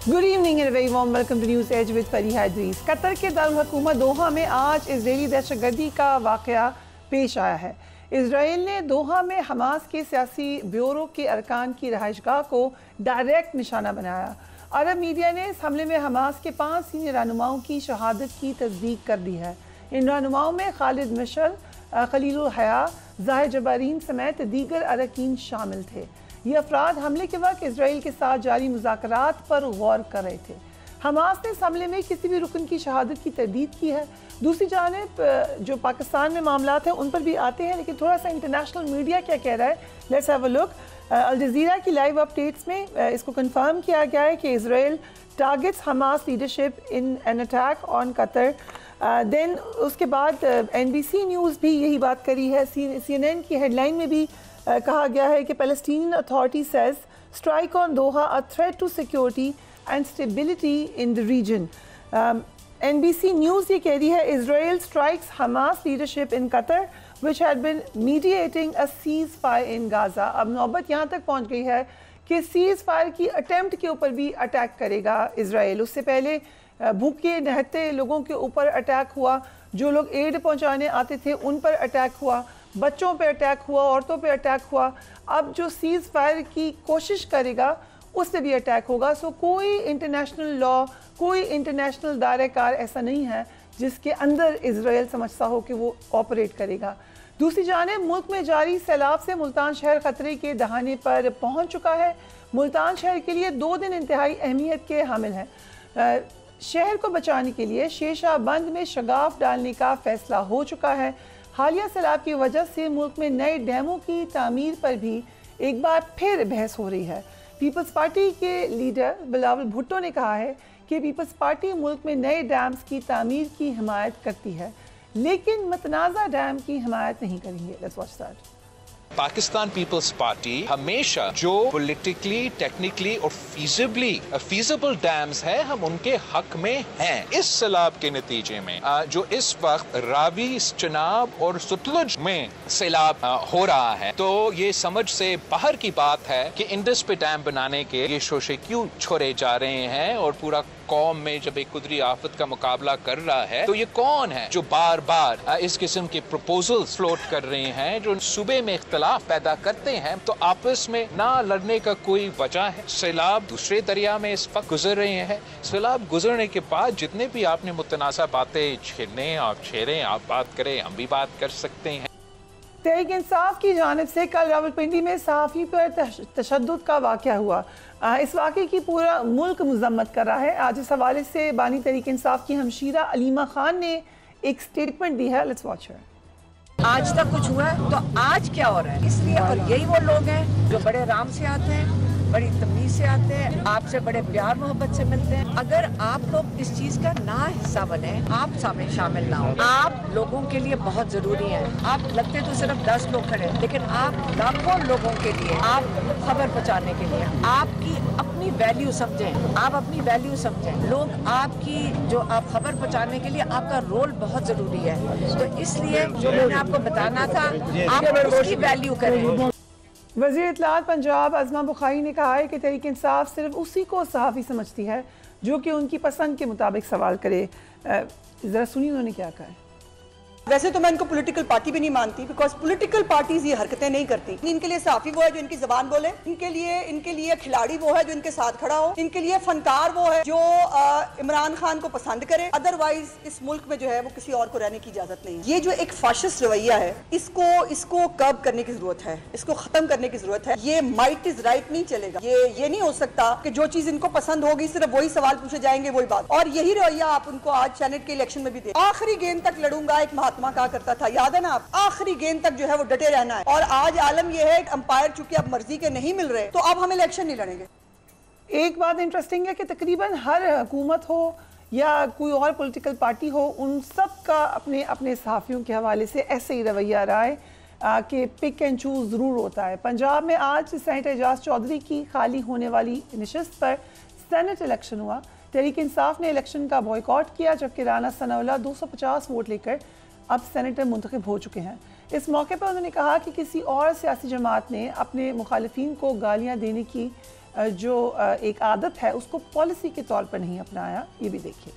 Good evening and very warm welcome to news edge with Fariha Idrees. Qatar के दारुल हुकूमत दोहा में आज इजरायली दहशतगर्दी का वाक़या पेश आया है। इजराइल ने दोहा में हमास के सियासी ब्यूरो के अरकान की रहायशगाह को डायरेक्ट निशाना बनाया। अरब मीडिया ने इस हमले में हमास के 5 सीनियर रहनुमाओं की शहादत की तस्दीक कर दी है। इन रहनुमाओं में खालिद मिशल, खलीलुल हया, ज़ाहिर जबारीन समेत दीगर अरकान शामिल थे। ये अफराद हमले के वक्त इसराइल के साथ जारी मुज़ाकरात पर गौर कर रहे थे। हमास ने इस हमले में किसी भी रुकन की शहादत की तरदीद की है। दूसरी जानिब जो पाकिस्तान में मामलात हैं उन पर भी आते हैं, लेकिन थोड़ा सा इंटरनेशनल मीडिया क्या कह रहा है, let's have a look. Al Jazeera की लाइव अपडेट्स में इसको कंफर्म किया गया है कि Israel targets Hamas leadership in an attack on Qatar. Then उसके बाद NBC न्यूज़ भी यही बात करी है। CNN की हेडलाइन में भी कहा गया है कि Palestinian authority says strike on Doha a threat to security and stability in the region. NBC news ये कह रही है Israel strikes Hamas leadership in Qatar which had been mediating a ceasefire in Gaza. अब नौबत यहाँ तक पहुँच गई है कि सीज फायर की अटेम्प्ट के ऊपर भी अटैक करेगा इसराइल। उससे पहले भूखे नहते लोगों के ऊपर अटैक हुआ, जो लोग एड पहुँचाने आते थे उन पर अटैक हुआ, बच्चों पे अटैक हुआ, औरतों पे अटैक हुआ। अब जो सीज़ फायर की कोशिश करेगा उस पर भी अटैक होगा। सो कोई इंटरनेशनल लॉ, कोई इंटरनेशनल दायरेकार ऐसा नहीं है जिसके अंदर इजराइल समझता हो कि वो ऑपरेट करेगा। दूसरी जानिब मुल्क में जारी सैलाब से मुल्तान शहर ख़तरे के दहाने पर पहुँच चुका है। मुल्तान शहर के लिए 2 दिन इंतहाई अहमियत के हामिल हैं। शहर को बचाने के लिए शेषा बंद में शगाफ डालने का फैसला हो चुका है। हालिया सैलाब की वजह से मुल्क में नए डैमों की तामीर पर भी एक बार फिर बहस हो रही है। पीपल्स पार्टी के लीडर बिलावल भुट्टो ने कहा है कि पीपल्स पार्टी मुल्क में नए डैम्स की तामीर की हिमायत करती है, लेकिन मतनाज़ा डैम की हिमायत नहीं करेंगे। Let's watch that. Pakistan peoples party हमेशा जो पॉलिटिकली, टेक्निकली और फीजिबल डैम्स है हम उनके हक में हैं। इस सैलाब के नतीजे में जो इस वक्त रावी, चनाब और सतलुज में सैलाब हो रहा है, तो ये समझ से बाहर की बात है कि इंडस पे डैम बनाने के ये शोशे क्यों छोड़े जा रहे हैं। और पूरा कौम में जब एक कुदरती आफत का मुकाबला कर रहा है तो ये कौन है जो बार बार इस किस्म के प्रपोजल फ्लोट कर रहे हैं जो सूबे में इख्तलाफ पैदा करते हैं। तो आपस में ना लड़ने का कोई वजह है। सैलाब दूसरे दरिया में इस वक्त गुजर रहे हैं। सैलाब गुजरने के बाद जितने भी आपने मुतनाज़ा बातें छेड़ने, आप छेड़ें, आप बात करें, हम भी बात कर सकते हैं। तहरीक इंसाफ की जानिब से कल रावलपिंडी में सहाफ़ी पर तशद्दुद का वाक़या हुआ। इस वाक़े की पूरा मुल्क मज़म्मत कर रहा है। आज इस हवाले से बानी तहरीक इंसाफ की हमशीरा अलीमा खान ने एक स्टेटमेंट दी है। लेट्स वॉच हर। आज तक कुछ हुआ है तो आज क्या हो रहा है, इसलिए। और यही वो लोग हैं जो बड़े आराम से आते हैं, बड़ी तमीज से आते हैं, आपसे बड़े प्यार मोहब्बत से मिलते हैं। अगर आप लोग इस चीज का ना हिस्सा बने, आप शामिल ना हो, आप लोगों के लिए बहुत जरूरी हैं। आप लगते तो सिर्फ 10 लोग खड़े हैं, लेकिन आप लाखों लोगों के लिए, आप खबर पहुंचाने के लिए, आपकी अपनी वैल्यू समझें, आप अपनी वैल्यू समझें। लोग आपकी जो आप खबर पहुंचाने के लिए आपका रोल बहुत जरूरी है। तो इसलिए जो मैंने आपको बताना था, आप उसकी वैल्यू करें। वज़ीर इत्तलात पंजाब अज़मा बुखारी ने कहा है कि तहरीक इंसाफ सिर्फ उसी को सहाफ़ी समझती है जो कि उनकी पसंद के मुताबिक सवाल करे। ज़रा सुनिए उन्होंने क्या कहा है। वैसे तो मैं इनको पॉलिटिकल पार्टी भी नहीं मानती, बिकॉज पॉलिटिकल पार्टीज ये हरकतें नहीं करती। इनके लिए सहाफी वो है जो इनकी जबान बोले, इनके लिए खिलाड़ी वो है जो इनके साथ खड़ा हो, इनके लिए फनकार वो है जो इमरान खान को पसंद करे। अदरवाइज इस मुल्क में जो है वो किसी और को रहने की इजाजत नहीं है। ये जो एक फाशिस्ट रवैया है, इसको कर्ब करने की जरूरत है, इसको खत्म करने की जरूरत है। ये माइट इज राइट नहीं चलेगा। ये नहीं हो सकता कि जो चीज इनको पसंद होगी सिर्फ वही सवाल पूछे जाएंगे, वही बात। और यही रवैया आप उनको आज सेनेट के इलेक्शन में भी दे। आखिरी गेंद तक लड़ूंगा, एक महात्मा कहा करता था, याद है ना आप? आखिरी गेंद तक जो है वो डटे रहना है। और आज आलम यह है अंपायर चूंकि अब मर्जी के नहीं मिल रहे, तो अब हम इलेक्शन नहीं लड़ेंगे। एक बात इंटरेस्टिंग है कि तकरीबन हर हुकूमत हो या कोई और पॉलिटिकल पार्टी हो, उन सब का अपने अपने सहाफ़ियों के हवाले से ऐसे ही रवैया रहा है कि पिक एंड चूज ज़रूर होता है। पंजाब में आज सेनेटर एजाज चौधरी की खाली होने वाली नशिस्त पर सेनेट इलेक्शन हुआ। तहरीक इंसाफ ने इलेक्शन का बॉयकॉट किया, जबकि राना सनाउल्लाह 250 वोट लेकर अब सेनेटर मुंतखब हो चुके हैं। इस मौके पर उन्होंने कहा कि किसी और सियासी जमात ने अपने मुखालिफिन को गालियाँ देने की जो एक आदत है उसको पॉलिसी के तौर पर नहीं अपनाया। ये भी देखिए।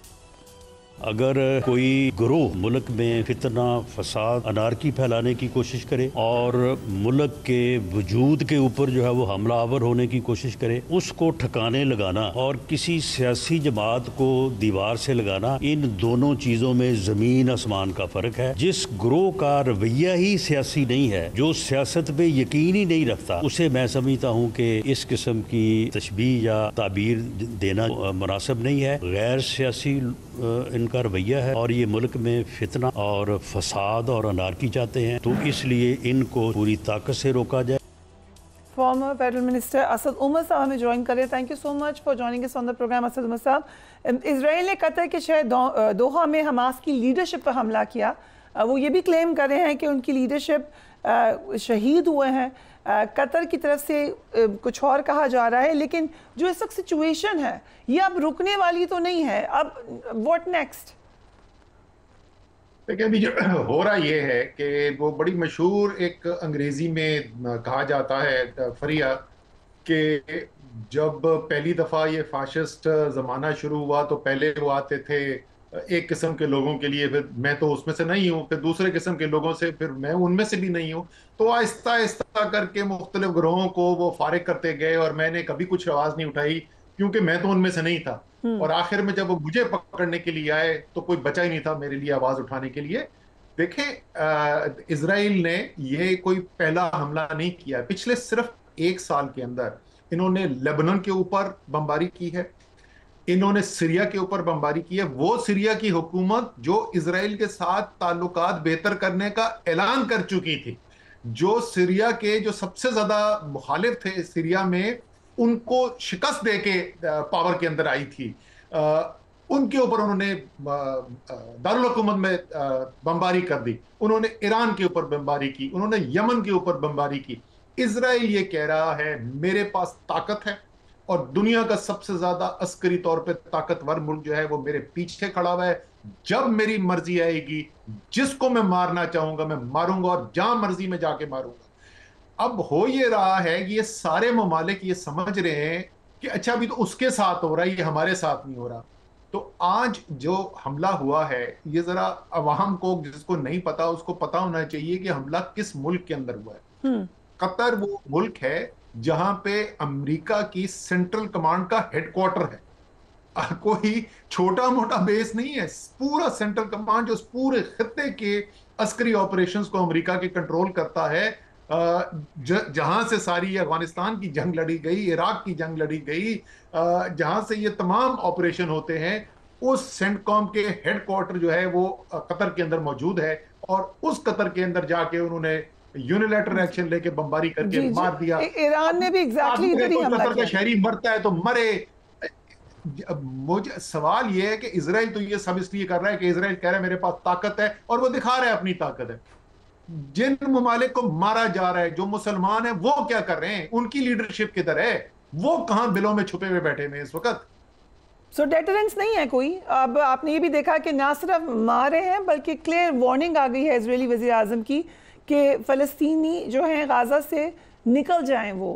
अगर कोई गिरोह मुल्क में फितना, फसाद, अनारकी फैलाने की कोशिश करे और मुल्क के वजूद के ऊपर जो है वो हमलावर होने की कोशिश करे, उसको ठिकाने लगाना और किसी सियासी जमात को दीवार से लगाना, इन दोनों चीज़ों में ज़मीन आसमान का फ़र्क है। जिस गिरोह का रवैया ही सियासी नहीं है, जो सियासत पे यकीन ही नहीं रखता, उसे मैं समझता हूँ कि इस किस्म की तशबीह या ताबीर देना मुनासिब नहीं है। गैर सियासी इनका रवैया है और ये मुल्क में फितना और फसाद और अनारकी चाहते हैं, तो इसलिए इनको पूरी ताकत से रोका जाए। Former federal minister Asad Umar साहब हमें ज्वाइन कर रहे हैं। Thank you so much for joining us on the program Asad Umar साहब। इजराइल ने कतर के शहर दोहा में हमास की लीडरशिप पर हमला किया। वो ये भी क्लेम कर रहे हैं कि उनकी लीडरशिप शहीद हुए हैं। कतर की तरफ से कुछ और कहा जा रहा है, लेकिन जो इस वक्त सिचुएशन है ये अब रुकने वाली तो नहीं है। अब व्हाट नेक्स्ट? देखिए, अभी जो हो रहा ये है कि वो बड़ी मशहूर एक अंग्रेजी में कहा जाता है फरिया, कि जब पहली दफ़ा ये फाशिस्ट ज़माना शुरू हुआ तो पहले वो आते थे एक किस्म के लोगों के लिए, फिर मैं तो उसमें से नहीं हूँ, फिर दूसरे किस्म के लोगों से, फिर मैं उनमें से भी नहीं हूँ। तो आहिस्ता आहिस्ता करके मुख्तलिफ ग्रोहों को वो फारिग करते गए और मैंने कभी कुछ आवाज़ नहीं उठाई क्योंकि मैं तो उनमें से नहीं था। और आखिर में जब वो मुझे पकड़ने के लिए आए तो कोई बचा ही नहीं था मेरे लिए आवाज़ उठाने के लिए। देखें, इजराइल ने ये कोई पहला हमला नहीं किया। पिछले सिर्फ एक साल के अंदर इन्होंने लेबनान के ऊपर बमबारी की है, इन्होंने सीरिया के ऊपर बमबारी की है। वो सीरिया की हुकूमत जो इजराइल के साथ ताल्लुकात बेहतर करने का ऐलान कर चुकी थी, जो सीरिया के जो सबसे ज्यादा मुखालिफ थे सीरिया में, उनको शिकस्त देके पावर के अंदर आई थी, उनके ऊपर उन्होंने दारुल हुकूमत में बमबारी कर दी। उन्होंने ईरान के ऊपर बमबारी की, उन्होंने यमन के ऊपर बमबारी की। इजराइल ये कह रहा है मेरे पास ताकत है और दुनिया का सबसे ज्यादा अस्करी तौर पे ताकतवर मुल्क जो है वो मेरे पीछे खड़ा हुआ है। जब मेरी मर्जी आएगी, जिसको मैं मारना चाहूंगा मैं मारूंगा और जहां मर्जी में जाके मारूंगा। अब हो ये रहा है कि ये सारे ममालिक ये समझ रहे हैं कि अच्छा अभी तो उसके साथ हो रहा है, ये हमारे साथ नहीं हो रहा। तो आज जो हमला हुआ है ये जरा अवाम को, जिसको नहीं पता उसको पता होना चाहिए कि हमला किस मुल्क के अंदर हुआ है। कतर वो मुल्क है जहां पे अमेरिका की सेंट्रल कमांड का हेडक्वार्टर है। कोई छोटा मोटा बेस नहीं है, पूरा सेंट्रल कमांड जो पूरे खित्ते के अस्करी ऑपरेशंस को अमेरिका के कंट्रोल करता है। जहां से सारी अफगानिस्तान की जंग लड़ी गई, इराक की जंग लड़ी गई, जहां से ये तमाम ऑपरेशन होते हैं, उस सेंटकॉम के हेडक्वार्टर जो है वो कतर के अंदर मौजूद है। और उस कतर के अंदर जाके उन्होंने यूनिलैटरल एक्शन लेके बमबारी करके मार दिया। ईरान ने भी एग्जैक्टली इधर ही हमला किया। कतर का शहरी मरता है तो मरे। मुझे सवाल ये है कि इजराइल तो ये सब इसलिए कर रहा है कि इजराइल कह रहा है मेरे पास ताकत है, और वो दिखा रहा है अपनी ताकत है। जिन ममालिक को मारा जा रहा है, जो मुसलमान है, वो क्या कर रहे हैं? उनकी लीडरशिप किधर है? वो कहां बिलों में छुपे हुए बैठे हुए इस वक्त? सो डेटरेंस नहीं है कोई। अब आपने ये भी देखा कि ना सिर्फ मारे हैं बल्कि क्लियर वार्निंग आ गई है इजरायली वज़ीर आज़म की कि फ़लस्तीनी जो हैं गाज़ा से निकल जाएं। वो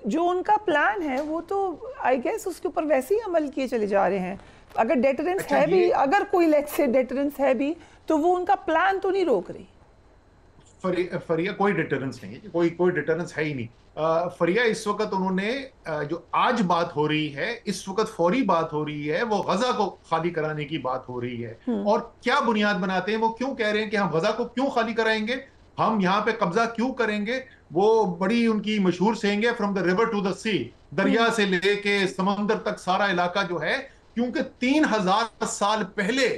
जो उनका प्लान है वो तो आई गेस उसके ऊपर वैसे ही अमल किए चले जा रहे हैं। अगर डेटरेंस है भी, अगर कोई लेट्स से डेटरेंस है भी, तो वो उनका प्लान तो नहीं रोक रही। फरिया कोई डिटरेंस नहीं है, कोई डिटरेंस है ही नहीं। फरिया इस वक्त उन्होंने जो आज बात हो रही है, इस वक्त फौरी बात हो रही है, वो गजा को खाली कराने की बात हो रही है। और क्या बुनियाद बनाते हैं? वो क्यों कह रहे हैं कि हम गजा को क्यों खाली कराएंगे, हम यहाँ पे कब्जा क्यों करेंगे? वो बड़ी उनकी मशहूर सेइंग है, from the river to the sea, दरिया से लेके समंदर तक सारा इलाका जो है, क्योंकि 3000 साल पहले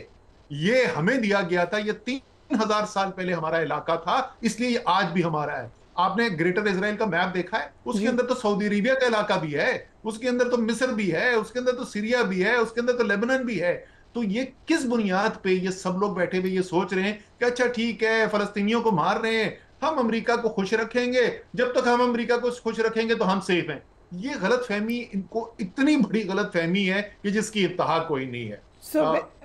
ये हमें दिया गया था, ये 3000 साल पहले हमारा इलाका था, इसलिए ये आज भी हमारा है। आपने ग्रेटर इजराइल का मैप देखा है? उसके अंदर तो सऊदी अरेबिया का इलाका भी है, उसके अंदर तो मिस्र भी है, उसके अंदर तो सीरिया भी है, उसके अंदर तो लेबनान भी है। तो ये किस बुनियाद पे ये सब लोग बैठे हुए ये सोच रहे हैं कि अच्छा ठीक है, फलस्तीनियों को मार रहे हैं, हम अमेरिका को खुश रखेंगे, जब तक हम अमेरिका को खुश रखेंगे तो हम सेफ हैं। ये गलत फहमी, इनको इतनी बड़ी गलत फहमी है कि जिसकी इंतहा कोई नहीं है।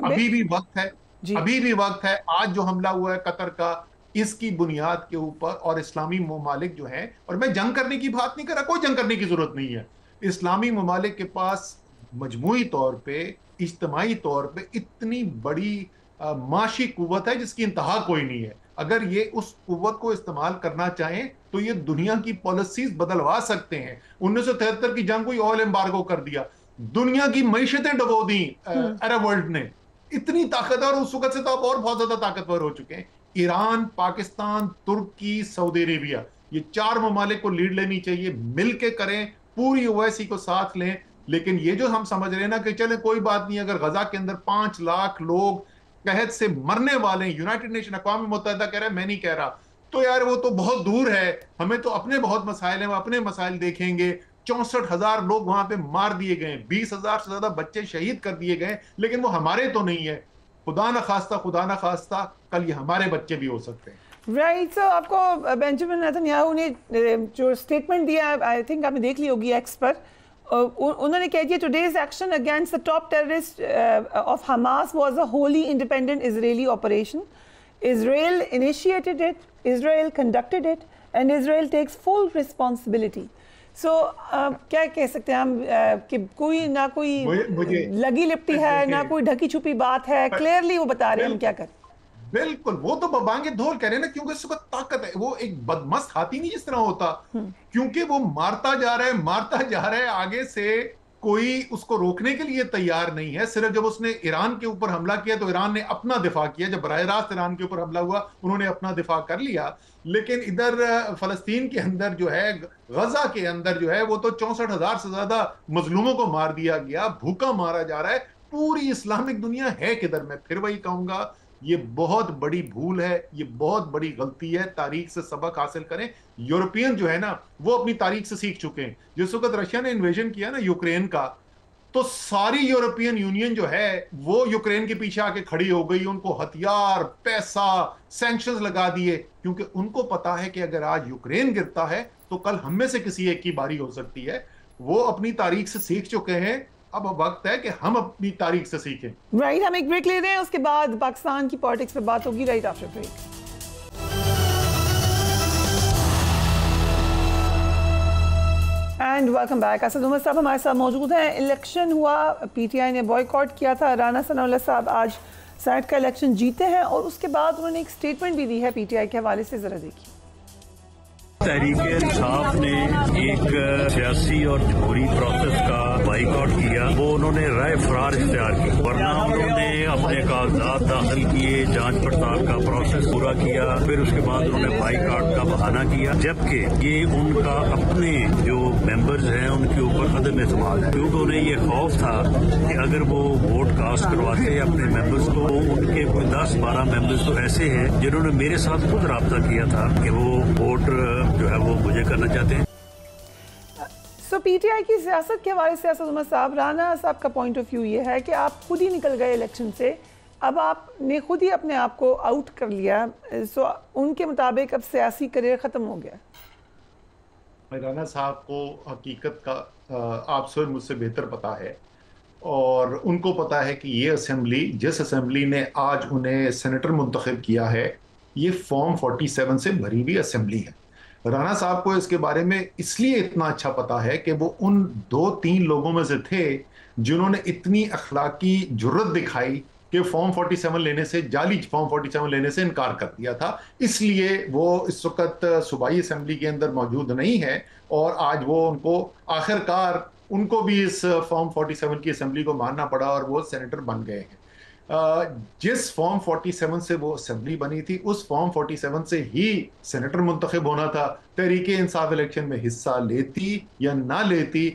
अभी भी वक्त है, अभी भी वक्त है। आज जो हमला हुआ है कतर का, इसकी बुनियाद के ऊपर और इस्लामी ममालिक जो है, और मैं जंग करने की बात नहीं कर रहा, कोई जंग करने की जरूरत नहीं है। इस्लामी ममालिक के पास मजमूई तौर पे, इज्तिमाई तौर पे इतनी बड़ी माशी कुव्वत है जिसकी इंतहा कोई नहीं है। अगर ये उस कुव्वत को इस्तेमाल करना चाहें तो ये दुनिया की पॉलिसीज बदलवा सकते हैं। 1973 की जंग को ऑयल एम्बार्गो कर दिया, दुनिया की मईशतें डुबो दी अरब वर्ल्ड ने। इतनी ताकतवर, उस वक्त से तो अब और बहुत ज्यादा ताकतवर हो चुके हैं। ईरान, पाकिस्तान, तुर्की, सऊदी अरेबिया, ये 4 ममालिक को लीड लेनी चाहिए, मिल के करें, पूरी ओवैसी को साथ लें। लेकिन ये जो हम समझ रहे हैं ना कि चले कोई बात नहीं, अगर गजा के अंदर 5 लाख लोग कहत से मरने वाले हैं, यूनाइटेड नेशन अक़वाम मुत्तहिदा कह रहा है, मैं नहीं कह रहा, तो यार वो तो बहुत दूर है, हमें तो अपने बहुत मसाइल हैं, अपने मसाइल देखेंगे। 64,000 लोग वहां पे मार दिए गए, 20,000 से ज्यादा बच्चे शहीद कर दिए गए, लेकिन वो हमारे तो नहीं है। खुदा ना खास्ता कल ये हमारे बच्चे भी हो सकते हैं। राइट। सो आपको बेंजामिन नेतन्याहू ने जो स्टेटमेंट दिया, आई थिंक आपने देख ली होगी एक्स पर, उन्होंने कह दिया today's action against the top terrorist of Hamas was a Holi independent Israeli operation. Israel initiated it, Israel conducted it, and Israel takes full responsibility. So क्या कह सकते हैं हम कि कोई ना कोई लगी लिपटी है, ना कोई ढकी छुपी बात है, क्लियरली वो बता रहे हैं हम क्या करें। बिल्कुल, वो तो बबांगे धोल कह रहे हैं ना, क्योंकि उसको ताकत है। वो एक बदमस्त हाथी नहीं जिस तरह होता, क्योंकि वो मारता जा रहा है, आगे से कोई उसको रोकने के लिए तैयार नहीं है। सिर्फ जब उसने ईरान के ऊपर हमला किया तो ईरान ने अपना दिफा किया, जब बराह रास्त ईरान के ऊपर हमला हुआ उन्होंने अपना दिफा कर लिया। लेकिन इधर फलस्तीन के अंदर जो है, गजा के अंदर जो है, वो तो 64,000 से ज्यादा मजलूमों को मार दिया गया, भूखा मारा जा रहा है। पूरी इस्लामिक दुनिया है किधर? मैं फिर वही कहूंगा, ये बहुत बड़ी भूल है, ये बहुत बड़ी गलती है। तारीख से सबक हासिल करें। यूरोपियन जो है ना, वो अपनी तारीख से सीख चुके हैं। जिस वक्त रशिया ने इन्वेजन किया ना यूक्रेन का, तो सारी यूरोपियन यूनियन जो है वो यूक्रेन के पीछे आके खड़ी हो गई, उनको हथियार, पैसा, सैंक्शंस लगा दिए, क्योंकि उनको पता है कि अगर आज यूक्रेन गिरता है तो कल हम में से किसी एक की बारी हो सकती है। वो अपनी तारीख से सीख चुके हैं, अब वक्त है कि हम अपनी तारीख से सीखें। राइट, हम एक ब्रेक ले रहे हैं, उसके बाद पाकिस्तान की पॉलिटिक्स पे बात होगी right after break. And welcome back. Asad Umar साहब हमारे साथ मौजूद हैं। इलेक्शन हुआ, पीटीआई ने बॉयकॉट किया था। राना सनाउल्लाह साहब आज सेनेट का इलेक्शन जीते हैं और उसके बाद उन्होंने एक स्टेटमेंट भी दी है पीटीआई के हवाले से, जरा देखिए। तहरीक-ए-इंसाफ ने एक सियासी और जमहूरी प्रोसेस का बाइकआउट किया, वो उन्होंने राय फरार इख्तियार की, वरना उन्होंने अपने कागजात दाखिल किए, जांच पड़ताल का प्रोसेस पूरा किया, फिर उसके बाद उन्होंने बाइकआउट का बहाना किया, जबकि ये उनका अपने जो मेंबर्स हैं उनके ऊपर अदम एतमाद है, क्योंकि उन्हें ये खौफ था कि अगर वो वोट कास्ट करवाते अपने मेंबर्स को, उनके 10-12 मेंबर्स तो ऐसे हैं जिन्होंने मेरे साथ खुद रब्ता किया था कि वो वोट जो है वो मुझे करना चाहते हैं। सो पीटीआई की सियासत के हवाले से असद उमर साहब, राना साहब का पॉइंट ऑफ व्यू ये है कि आप खुद ही निकल गए इलेक्शन से, अब आपने खुद ही अपने आप को आउट कर लिया। सो उनके मुताबिक अब सियासी करियर ख़त्म हो गया। राना साहब को हकीकत का आप सब मुझसे बेहतर पता है, और उनको पता है कि ये असेंबली, जिस असेंबली ने आज उन्हें सेनेटर मुंतखब किया है, ये फॉर्म 47 से भरी हुई असेंबली है। राना साहब को इसके बारे में इसलिए इतना अच्छा पता है कि वो उन 2-3 लोगों में से थे जिन्होंने इतनी अखलाकी जुर्रत दिखाई कि फॉर्म 47 लेने से, जाली फॉर्म 47 लेने से इनकार कर दिया था। इसलिए वो इस वक्त सूबाई असेंबली के अंदर मौजूद नहीं है, और आज वो उनको आखिरकार उनको भी इस फॉर्म 47 की असेंबली को मानना पड़ा और वो सेनेटर बन गए हैं। जिस फॉर्म 47 से वो असेंबली बनी थी, उस फॉर्म 47 से ही सेनेटर मुंतखब होना था। तहरीक-ए-इंसाफ इलेक्शन में हिस्सा लेती या ना लेती,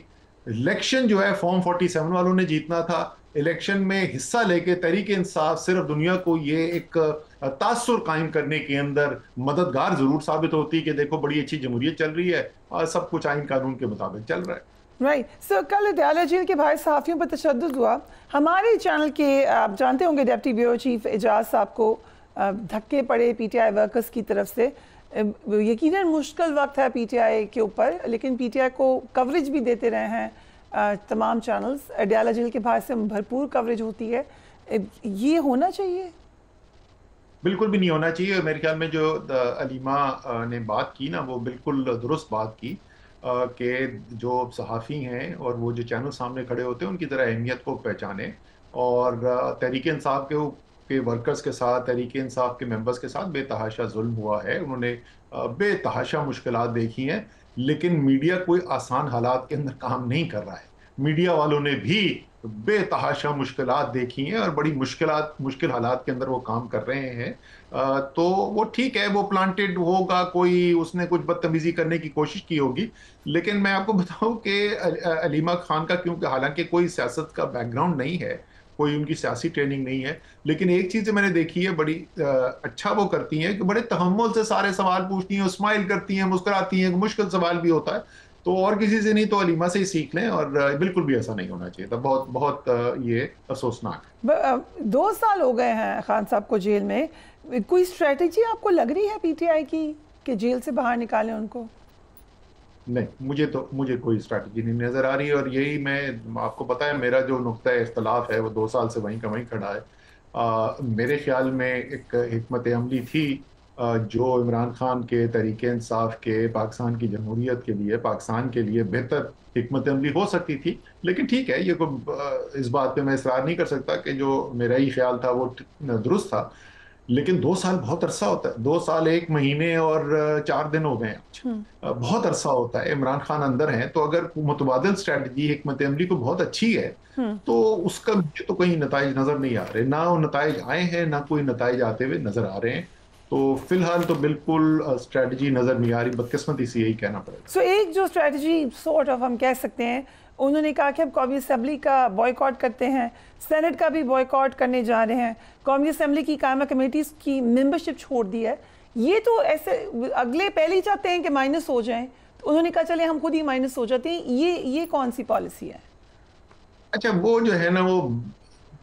इलेक्शन जो है फॉर्म 47 वालों ने जीतना था। इलेक्शन में हिस्सा लेके तहरीक-ए-इंसाफ सिर्फ दुनिया को ये एक तासुर कायम करने के अंदर मददगार जरूर साबित होती कि देखो बड़ी अच्छी जमहूरियत चल रही है और सब कुछ आइन कानून के मुताबिक चल रहा है। राइट। सो कल अडयाला जेल के बाहर सहाफ़ियों पर तशद्दुद हुआ। हमारे चैनल के, आप जानते होंगे, डिप्टी ब्यूरो चीफ एजाज साहब को धक्के पड़े पीटीआई वर्कर्स की तरफ से। यकीनन मुश्किल वक्त है पीटीआई के ऊपर, लेकिन पीटीआई को कवरेज भी देते रहे हैं तमाम चैनल्स। अडयाला जेल के बाहर से भरपूर कवरेज होती है, ये होना चाहिए? बिल्कुल भी नहीं होना चाहिए। मेरे ख्याल में जो अलीमा ने बात की ना, वो बिल्कुल दुरुस्त बात की। कि जो सहाफ़ी हैं और वो जो चैनल सामने खड़े होते हैं उनकी ज़रा अहमियत को पहचानें, और तहरीक इंसाफ के वर्कर्स के साथ, तहरीक इंसाफ के मेंबर्स के साथ बेतहाशा जुल्म हुआ है। उन्होंने बेतहाशा मुश्किलात देखी हैं, लेकिन मीडिया कोई आसान हालात के अंदर काम नहीं कर रहा है। मीडिया वालों ने भी बेतहाशा मुश्किलात देखी हैं और बड़ी मुश्किल हालात के अंदर वो काम कर रहे हैं। तो वो ठीक है, वो प्लांटेड होगा, कोई उसने कुछ बदतमीजी करने की कोशिश की होगी, लेकिन मैं आपको बताऊं कि अलीमा खान का, क्योंकि हालांकि कोई सियासत का बैकग्राउंड नहीं है, कोई उनकी सियासी ट्रेनिंग नहीं है, लेकिन एक चीज़ मैंने देखी है, बड़ी अच्छा वो करती हैं कि बड़े तहम्मुल से सारे सवाल पूछती हैं, स्माइल करती हैं, मुस्कुराती हैं। मुश्किल सवाल भी होता है तो और किसी से नहीं तो अलीमा से ही सीख लें, और बिल्कुल भी ऐसा नहीं होना चाहिए था। बहुत बहुत ये अफसोसनाक है। 2 साल हो गए हैं खान साहब को जेल में। कोई स्ट्रेटजी आपको लग रही है पीटीआई की कि जेल से बाहर निकालें उनको? नहीं, मुझे कोई स्ट्रैटेजी नहीं नजर आ रही, और यही मैं आपको पता है मेरा जो नुक्ता इख्तलाफ है वो 2 साल से वहीं का वहीं खड़ा है। मेरे ख्याल में एक हिकमत अमली थी जो इमरान खान के तहरीक इंसाफ के पाकिस्तान की जमहूरियत के लिए, पाकिस्तान के लिए बेहतर हिकमत अमली हो सकती थी। लेकिन ठीक है, ये इस बात पे मैं इसरार नहीं कर सकता कि जो मेरा ही ख्याल था वो दुरुस्त था, लेकिन 2 साल बहुत अरसा होता है। 2 साल 1 महीने और 4 दिन हो गए हैं। बहुत अरसा होता है। इमरान खान अंदर हैं, तो अगर मुतबादिल स्ट्रैटेजी हिकमत अमली को बहुत अच्छी है तो उसका मुझे तो कहीं नताइज नजर नहीं आ रहे, ना वो नताइज आए हैं, ना कोई नताइज आते हुए नजर आ रहे हैं। तो फिलहाल तो बिल्कुल स्ट्रैटेजी नजर नहीं आ रही, बदकिस्मती से यही कहना पड़ेगा। सो एक जो स्ट्रैटेजी सॉर्ट ऑफ हम कह सकते हैं, उन्होंने कहा कि हम कौमी असम्बली का बॉयकॉट करते हैं, सेनेट का भी बॉयकॉट करने जा रहे हैं, कौमी असम्बली की कायमा कमेटीज़ की मेंबरशिप छोड़ दी है। ये तो ऐसे अगले पहले ही चाहते हैं कि माइनस हो जाएं, तो उन्होंने कहा चले हम खुद ही माइनस हो जाते हैं। ये कौन सी पॉलिसी है? अच्छा, वो जो है ना, वो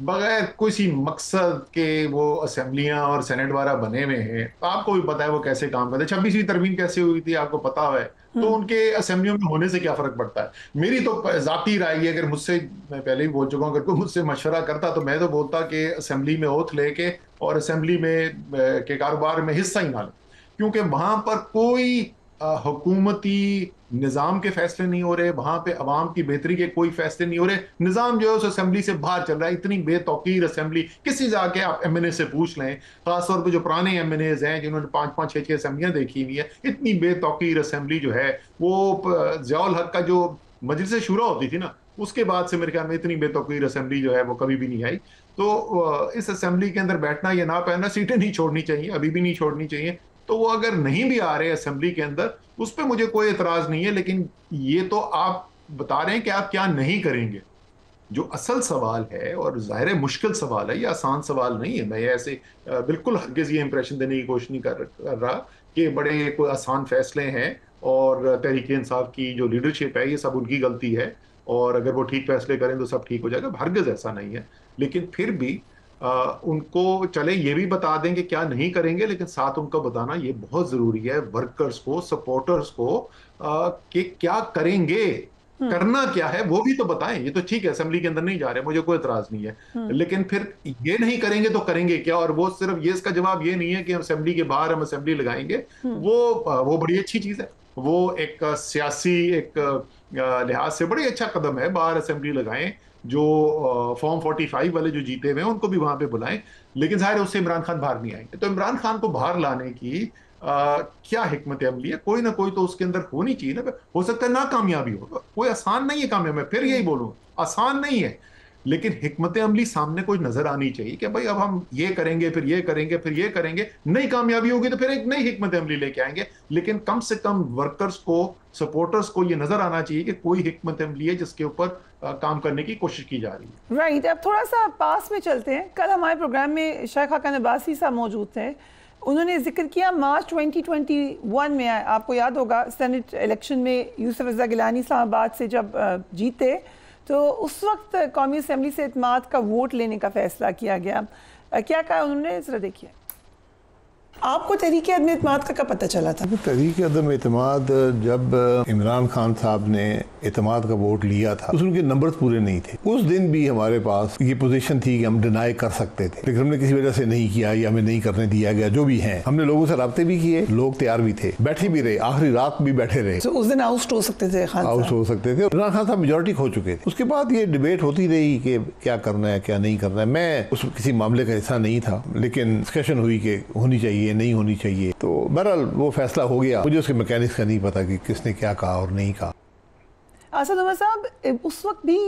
बगैर किसी मकसद के वो असेंबलियां और सेनेट वाला बने हुए हैं। आपको भी पता है वो कैसे काम करते हैं। 26वीं तरमीम कैसे हुई थी आपको पता है, तो उनके असेंबलियों में होने से क्या फर्क पड़ता है। मेरी तो जाती राय है, अगर मुझसे, मैं पहले ही बोल चुका हूँ, अगर कोई मुझसे मशवरा करता तो मैं तो बोलता कि असेंबली में ओथ लेके और असेंबली में के कारोबार में हिस्सा ही ना लें, क्योंकि वहां पर कोई हुकूमती निज़ाम के फैसले नहीं हो रहे, वहां पे अवाम की बेहतरी के कोई फैसले नहीं हो रहे। निज़ाम जो है उस असेंबली से बाहर चल रहा है। इतनी बेतौकीर असेंबली, किसी जाके आप एमएनए से पूछ लें, खासतौर पे जो पुराने एमएनएज हैं जिन्होंने 5-5, 6-6 असेंबलियां देखी हुई है, इतनी बेतौकीर असेंबली जो है वो ज़ियाउल हक का जो मजलिस शूरा होती थी ना, उसके बाद से मेरे ख्याल में इतनी बेतौकीर असेंबली जो है वो कभी भी नहीं आई। तो इस असेंबली के अंदर बैठना या ना बैठना, सीटें नहीं छोड़नी चाहिए, अभी भी नहीं छोड़नी चाहिए। तो वो अगर नहीं भी आ रहे असेंबली के अंदर, उस पर मुझे कोई एतराज नहीं है, लेकिन ये तो आप बता रहे हैं कि आप क्या नहीं करेंगे। जो असल सवाल है, और जाहिर है मुश्किल सवाल है, ये आसान सवाल नहीं है। मैं ऐसे बिल्कुल हरगिज़ ये इंप्रेशन देने की कोशिश नहीं कर रहा कि बड़े कोई आसान फैसले हैं और तहरीक इंसाफ की जो लीडरशिप है ये सब उनकी गलती है, और अगर वो ठीक फैसले करें तो सब ठीक हो जाएगा। हरगिज़ ऐसा नहीं है। लेकिन फिर भी उनको चले ये भी बता दें कि क्या नहीं करेंगे, लेकिन साथ उनको बताना ये बहुत जरूरी है, वर्कर्स को, सपोर्टर्स को, कि क्या करेंगे, करना क्या है वो भी तो बताएं। ये तो ठीक है असेंबली के अंदर नहीं जा रहे, मुझे कोई एतराज नहीं है, लेकिन फिर ये नहीं करेंगे तो करेंगे क्या। और वो सिर्फ ये, इसका जवाब ये नहीं है कि असेंबली के बाहर हम असेंबली लगाएंगे। वो बड़ी अच्छी चीज है, वो एक सियासी एक लिहाज से बड़ी अच्छा कदम है, बाहर असेंबली लगाएं। जो फॉर्म 45 वाले जो जीते हुए हैं उनको भी वहां पे बुलाएं, लेकिन जाहिर है उससे इमरान खान बाहर नहीं आएंगे। तो इमरान खान को बाहर लाने की क्या हिकमत अमली है, कोई ना कोई तो उसके अंदर होनी चाहिए ना। हो सकता है नाकामयाबी हो, कोई आसान नहीं है काम, मैं फिर यही बोलूँ, आसान नहीं है, लेकिन हिकमत अमली सामने कोई नजर आनी चाहिए कि भाई अब हम ये करेंगे, फिर ये करेंगे, फिर ये करेंगे। नई कामयाबी होगी तो फिर एक नई हिकमत अमली लेके आएंगे, लेकिन कम से कम वर्कर्स को, सपोर्टर्स को ये नजर आना चाहिए कि कोई हिकमत अमली है जिसके ऊपर काम करने की कोशिश की जा रही है। राइट, अब थोड़ा सा पास में चलते हैं। कल हमारे प्रोग्राम में शेख हाकान अब्बासी साहब मौजूद थे। उन्होंने जिक्र किया मार्च 2021 में, आपको याद होगा सेनेट इलेक्शन में यूसुफ रज़ा गिलानी इस्लामाबाद से जब जीते, तो उस वक्त कौमी असम्बली से इत्मीनान का वोट लेने का फैसला किया गया। क्या कहा उन्होंने, जरा देखिए। आपको तहरीक अदम एतमाद का कब पता चला था? तहरीक अदम एतमाद जब इमरान खान साहब ने एतमाद का वोट लिया था तो उनके नंबर पूरे नहीं थे। उस दिन भी हमारे पास ये पोजीशन थी कि हम डिनाई कर सकते थे, लेकिन हमने किसी वजह से नहीं किया या हमें नहीं करने दिया गया। जो भी है, हमने लोगों से राब्ते भी किए, लोग तैयार भी थे, बैठे भी रहे, आखिरी रात भी बैठे रहे। तो उस दिन आउट हो सकते थे, आउट हो सकते थे। इमरान खान साहब मेजोरिटी खो चुके थे। उसके बाद ये डिबेट होती रही कि क्या करना है क्या नहीं करना है। मैं उस किसी मामले का हिस्सा नहीं था, लेकिन डिस्कशन हुई कि होनी चाहिए नहीं होनी चाहिए, तो बहरहाल वो फैसला हो गया। मुझे उसके मैकेनिक्स का नहीं पता कि किसने क्या कहा और नहीं कहा। असद उमर साहब उस वक्त भी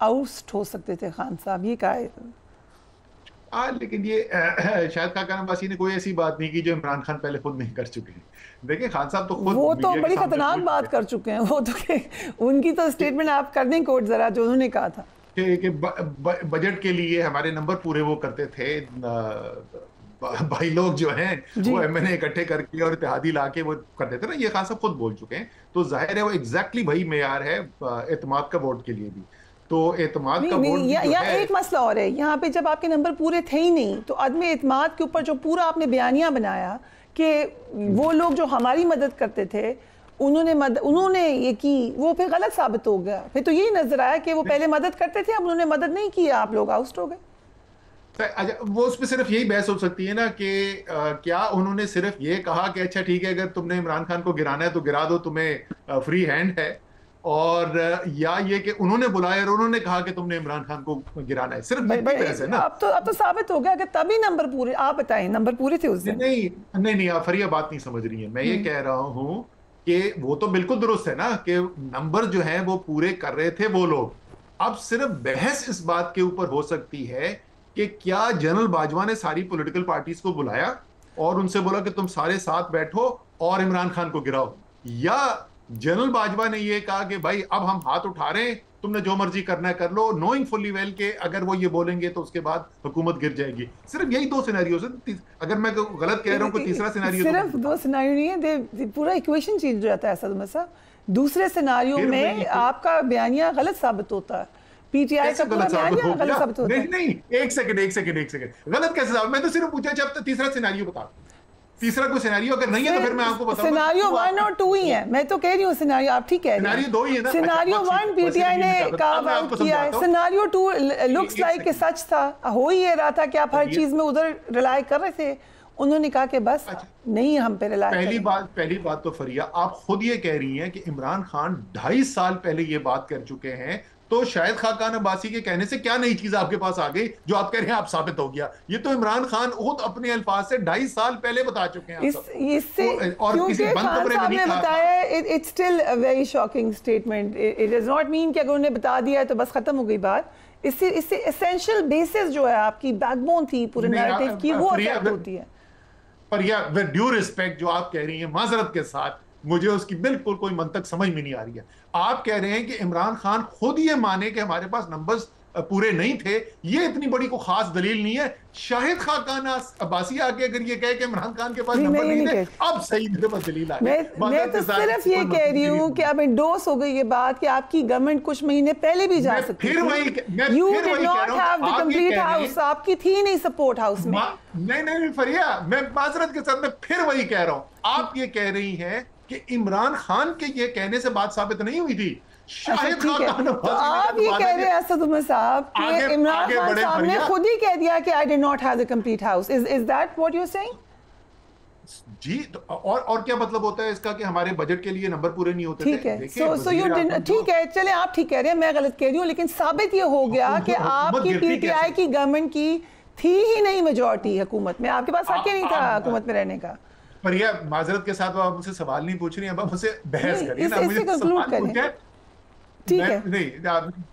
आउट हो सकते थे खान साहब, ये कहा है। लेकिन ये शायद खाकान अब्बासी ने कोई ऐसी बात नहीं की जो इमरान खान पहले खुद नहीं कर चुके हैं। देखिए खान साहब तो खुद वो तो बड़ी खतरनाक बात कर चुके हैं। वो तो उनकी तो स्टेटमेंट आप कर दें कोट जरा, जो उन्होंने कहा था कि बजट के लिए हमारे नंबर पूरे वो करते थे भाई लोग जो हैं वो एमएनए इकट्ठे करके और इत्तेहादी लाके वो करते थे ना। ये खान साहब खुद बोल चुके हैं, तो जाहिर है वो एग्जैक्टली वही मेयार है एतमाद का वोट के लिए भी। तो एतमाद का वोट या एक मसला और है यहाँ पे, जब आपके नंबर पूरे थे ही नहीं तो अदम एतमाद के ऊपर जो पूरा आपने बयानिया बनाया कि वो लोग जो हमारी मदद करते थे उन्होंने ये की, वो फिर गलत साबित हो गया। फिर तो यही नजर आया कि वो पहले मदद करते थे, अब उन्होंने मदद नहीं की, आप लोग आउट हो गए। वो उस पर सिर्फ यही बहस हो सकती है ना कि क्या उन्होंने सिर्फ ये कहा कि अच्छा ठीक है अगर तुमने इमरान खान को गिराना है तो गिरा दो, तुम्हें फ्री हैंड है, और या ये कि उन्होंने बुलाया और उन्होंने कहा कि तुमने इमरान खान को गिराना है। सिर्फ बहस है ना। अब तो साबित हो गया कि तभी नंबर पूरे, आप बताएं नंबर पूरे थे उस दिन। नहीं आप फरिया बात नहीं समझ रही है। मैं ये कह रहा हूँ कि वो तो बिल्कुल दुरुस्त है ना कि नंबर जो है वो पूरे कर रहे थे वो लोग। अब सिर्फ बहस इस बात के ऊपर हो सकती है कि क्या जनरल बाजवा ने सारी पॉलिटिकल पार्टीज को बुलाया और उनसे बोला कि तुम सारे साथ बैठो और इमरान खान को गिराओ, या जनरल बाजवा ने ये कहा कि भाई अब हम हाथ उठा रहे हैं, तुमने जो मर्जी करना है कर लो, नोइंग फुली वेल के अगर वो ये बोलेंगे तो उसके बाद हुकूमत गिर जाएगी। सिर्फ यही दो सिनेरियो है। अगर मैं गलत कह रहा हूँ कोई तीसरा सिनेरियो, सिर्फ दो सिनेरियो नहीं है, पूरा इक्वेशन चेंज हो जाता है असद उमर साहब। दूसरे सिनेरियो में आपका बयानिया गलत साबित होता है, पीटीआई का पूरा बयानिया गलत साबित होता है। नहीं एक सेकंड गलत कैसे साबित? मैं तो सिर्फ पूछा जब तीसरा सिनेरियो बता, तीसरा कोई सिनेरियो अगर नहीं है तो फिर मैं आपको बताऊंगा। सिनेरियो 1 और 2 ही है, मैं तो कह रही हूँ सिनेरियो, आप ठीक कह रही हैं। सिनेरियो 2 ही है ना। सिनेरियो 1 पीटीआई ने कहा किया है, सिनेरियो 2 लुक्स लाइक कि सच था, हो ही ये रहा था कि आप हर चीज में उधर रिलाय कर रहे थे। उन्होंने कहा कि बस नहीं हम पे रिलाय। पहली बात तो फरिया आप खुद ये कह रही हैं कि इमरान खान 2.5 साल पहले ये बात कर चुके हैं, तो शायद खाकान अब्बासी के कहने से क्या नई चीज आपके पास आ गई जो आप कह रहे हैं आप साबित हो गया? ये तो इमरान खान खुद अपने अल्फाज से 2.5 साल पहले बता चुके हैं। इससे और किसी बंद कमरे में नहीं बताया। It's still a very shocking statement. It does not mean कि अगर उन्होंने बता दिया है तो बस खत्म हो गई बात। इससे एसेंशियल बेसिस जो है आपकी बैकबोन थी पूरे नैरेटिव की, वो अफेक्ट होती है। पर या विद ड्यू रिस्पेक्ट जो आप कह रही हैं, माजरत के साथ, मुझे उसकी बिल्कुल कोई मंतक समझ में नहीं आ रही है। आप कह रहे हैं कि इमरान खान खुद ये माने कि हमारे पास नंबर्स पूरे नहीं थे, ये इतनी बड़ी को खास दलील नहीं है। शाहिद खाकान अब्बासी आके अगर ये कहे कि इमरान खान के पास नंबर नहीं थे, अब सही मेरे पास दलील आ गई। मैं तो सिर्फ ये कह रही हूँ कि अब इंडोर्स हो गई ये बात कि आपकी गवर्नमेंट कुछ महीने पहले भी जा सकती थी। You did not have the complete house, आपकी थी नहीं सपोर्ट हाउस में। नहीं फरिया, मैं माजरत के साथ मैं फिर वही कह रहा हूँ। आप ये कह रही हैं कि इमरान खान के ये कहने से बात साबित नहीं हुई थी। शायद तो आप ये कह रहे हैं असद उमर साहब कि इमरान खान साहब ने खुद ही कह दिया कि I did not have the complete house. Is that what you are saying? जी, तो और क्या मतलब होता है इसका कि हमारे बजट के लिए नंबर पूरे नहीं होते? ठीक है, सो यू ठीक है, चले आप ठीक कह रहे हैं, मैं गलत कह रही हूँ, लेकिन साबित ये हो गया कि आपकी पीटीआई की गवर्नमेंट की थी ही नहीं मेजॉरिटी हुकूमत में, आपके पास हक ही नहीं था हुकूमत में रहने का। पर यह माजरत के साथ आप मुझसे सवाल नहीं पूछ रही हैं, अब मुझसे बहस करिए ना, मुझे कंक्लूड करें। ठीक है, नहीं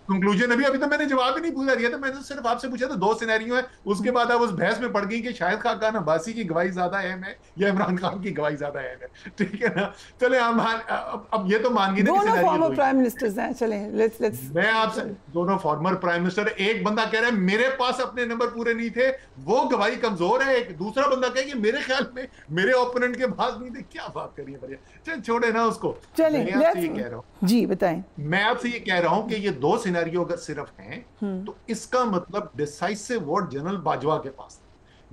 कंक्लूजन अभी तो मैंने जवाब ही नहीं पूछा दिया था। मैंने तो सिर्फ आपसे पूछा था 2 सिनेरियो है, उसके बाद आप उस बहस में पड़ गई कि शायद खाकान अब्बासी की गवाही ज्यादा अहम है या इमरान खान की गवाही ज्यादा अहम है। ठीक है ना, चले अब ये तो मान गई दोनों फॉर्मर प्राइम मिनिस्टर्स हैं। चले लेट्स मैं आपसे दोनों फॉर्मर प्राइम मिनिस्टर, एक बंदा कह रहा है मेरे पास अपने नंबर पूरे नहीं थे, वो गवाही कमजोर है। एक दूसरा बंदा कहे कि मेरे ख्याल में मेरे ओपोनेंट के पास नहीं थे। क्या बात करिए बढ़िया, चल छोड़े ना उसको। चलिए कह रहा हूँ जी बताएं। मैं आपसे ये कह रहा हूं कि ये 2 सिनेरियो अगर सिर्फ हैं तो इसका मतलब डिसाइसिव वोट जनरल बाजवा के पास।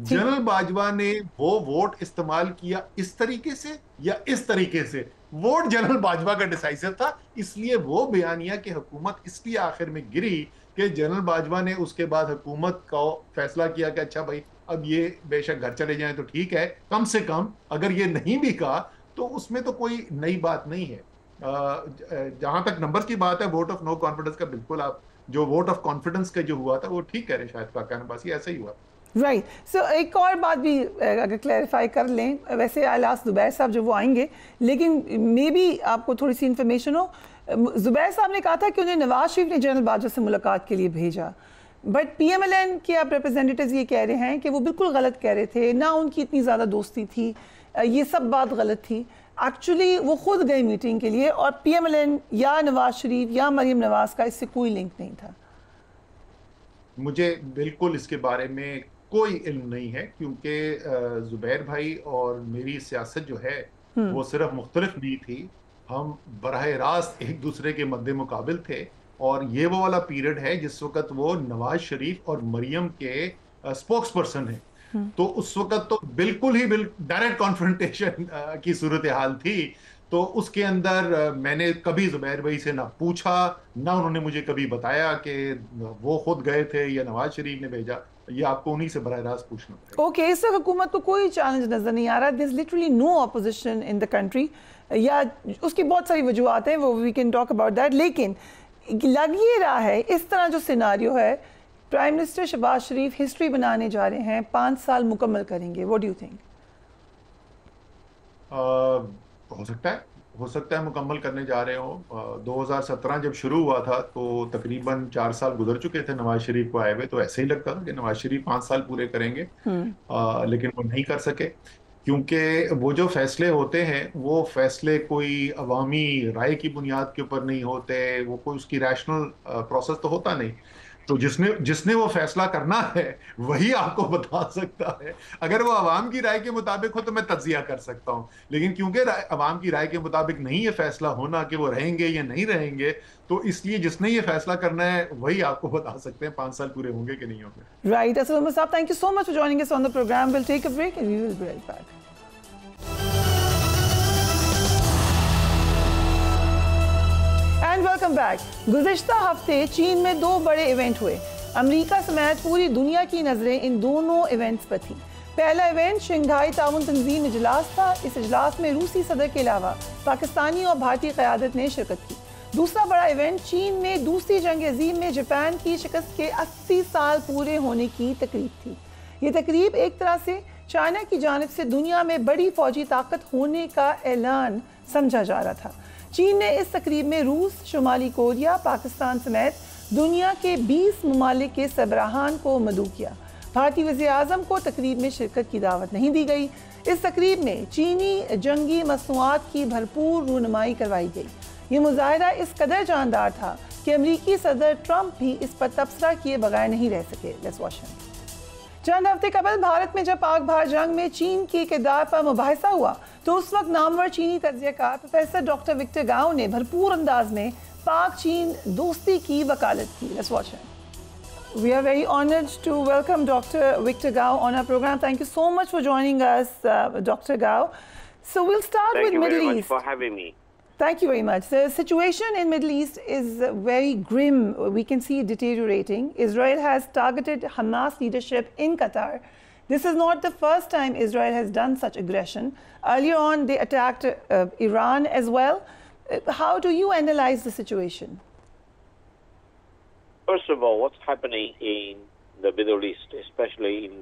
जनरल बाजवा ने वो वोट इस्तेमाल किया इस तरीके से या इस तरीके से, वोट जनरल बाजवा का डिसाइसिव था, इसलिए वो बयानिया की हुकूमत इसलिए आखिर में गिरी कि जनरल बाजवा ने उसके बाद हुकूमत का फैसला किया कि अच्छा भाई अब ये बेशक घर चले जाएं तो ठीक है, कम से कम अगर ये नहीं भी कहा तो उसमें तो कोई नई बात नहीं है। जहां तक नंबर्स की बात है, वोट ऑफ नो कॉन्फिडेंस का बिल्कुल आप जो वोट ऑफ कॉन्फिडेंस का जो हुआ था वो ठीक कह रहे शायद पाकिस्तान नबासी, ऐसा ही हुआ। राइट सो एक और बात भी अगर क्लैरिफाई कर लें, वैसे आलास जुबैर साहब जो वो आएंगे, लेकिन मे बी आपको थोड़ी सी इन्फॉर्मेशन हो। जुबैर साहब ने कहा था कि उन्हें नवाज शरीफ ने जनरल बाजवा से मुलाकात के लिए भेजा, बट PMLN के आप रिप्रेजेंटेटिव्स ये कह रहे हैं कि वो बिल्कुल गलत कह रहे थे, ना उनकी इतनी ज़्यादा दोस्ती थी, ये सब बात गलत थी। एक्चुअली वो खुद गए मीटिंग के लिए और PMLN या नवाज शरीफ या मरीम नवाज का इससे कोई लिंक नहीं था। मुझे बिल्कुल इसके बारे में कोई इल्म नहीं है, क्योंकि जुबैर भाई और मेरी सियासत जो है वो सिर्फ मुख्तलिफ नहीं थी, हम बराह रास्त एक दूसरे के मद्दे मुकाबिल थे। और ये वो वाला पीरियड है जिस वक्त वो नवाज शरीफ और मरियम के स्पोक्स पर्सन है, तो उस वक्त तो बिल्कुल ही डायरेक्ट कॉन्फ्रंटेशन की सूरत हाल थी। तो उसके अंदर मैंने कभी जुबैर भाई से ना पूछा, ना उन्होंने मुझे कभी बताया कि वो खुद गए थे या नवाज शरीफ ने भेजा, ये आपको उन्हीं से बराह रास्त पूछना पड़ेगा। ओके, इस हुकूमत को कोई चैलेंज नजर नहीं आ रहा, this literally no opposition in the country, या उसकी बहुत सारी वजूहत हैं, वो we can talk about that. लेकिन लग ये रहा है इस तरह जो सिनारियो है, प्राइम मिनिस्टर शहबाज शरीफ हिस्ट्री बनाने जा रहे हैं, 5 साल मुकम्मल करेंगे, व्हाट डू यू थिंक? हो सकता है मुकम्मल करने जा रहे हो। 2017 जब शुरू हुआ था तो तकरीबन 4 साल गुजर चुके थे नवाज शरीफ को आए हुए, तो ऐसे ही लगता था कि नवाज शरीफ 5 साल पूरे करेंगे, लेकिन वो नहीं कर सके, क्योंकि वो जो फैसले होते हैं वो फैसले कोई अवामी राय की बुनियाद के ऊपर नहीं होते, वो कोई उसकी रैशनल प्रोसेस तो होता नहीं। तो जिसने वो फैसला करना है वही आपको बता सकता है। अगर वो अवाम की राय के मुताबिक हो तो मैं तज्जिया कर सकता हूँ, लेकिन क्योंकि अवाम की राय के मुताबिक नहीं ये फैसला होना कि वो रहेंगे या नहीं रहेंगे, तो इसलिए जिसने ये फैसला करना है वही आपको बता सकते हैं 5 साल पूरे होंगे कि नहीं होंगे। राइट, असद उमर साहब, thank you so much for joining us on the program. Will take a break and we will be right back. And welcome back. गुज़िश्ता हफ्ते चीन में 2 बड़े इवेंट हुए। अमेरिका समेत पूरी दुनिया की नज़रें इन दोनों इवेंट्स पर थी। पहला इवेंट शंघाई ताउन तंजीम इजलास था। इस इजलास में रूसी सदर के अलावा पाकिस्तानी और भारतीय क़यादत ने शिरकत की। दूसरा बड़ा इवेंट चीन में दूसरी जंग अज़ीम में जापान की शिकस्त के 80 साल पूरे होने की तकरीब थी। ये तकरीब एक तरह से चाइना की जानिब से दुनिया में बड़ी फौजी ताकत होने का ऐलान समझा जा रहा था। चीन ने इस तकरीब में रूस, शुमाली कोरिया, पाकिस्तान समेत दुनिया के 20 ममालिक के सरबराहान को मदऊ किया। भारतीय वज़ीर-ए-आज़म को तकरीब में शिरकत की दावत नहीं दी गई। इस तकरीब में चीनी जंगी मसनूआत की भरपूर रूनुमाई करवाई गई। ये मुजाहिरा इस कदर जानदार था कि अमरीकी सदर ट्रंप भी इस पर तबसरा किए बगैर नहीं रह सके। Let's watch him. चंद हफ्ते कबल भारत में जब पाक भारत जंग में चीन के किरदार पर मुबाहिसा हुआ तो उस वक्त नामवर चीनी तज्ज़ियाकार प्रोफेसर डॉक्टर विक्टर गाओ ने भरपूर अंदाज में पाक चीन दोस्ती की वकालत की। Let's watch him. We are very honored to welcome Dr. Victor Gao on our program. Thank you so much for joining us, Dr. Gao. So we'll start with Middle East. Thank you very much for having me. Thank you very much. The situation in Middle East is very grim. We can see it deteriorating. Israel has targeted Hamas leadership in Qatar. This is not the first time Israel has done such aggression. Earlier on, they attacked Iran as well. How do you analyze the situation? First of all, what's happening in the Middle East, especially in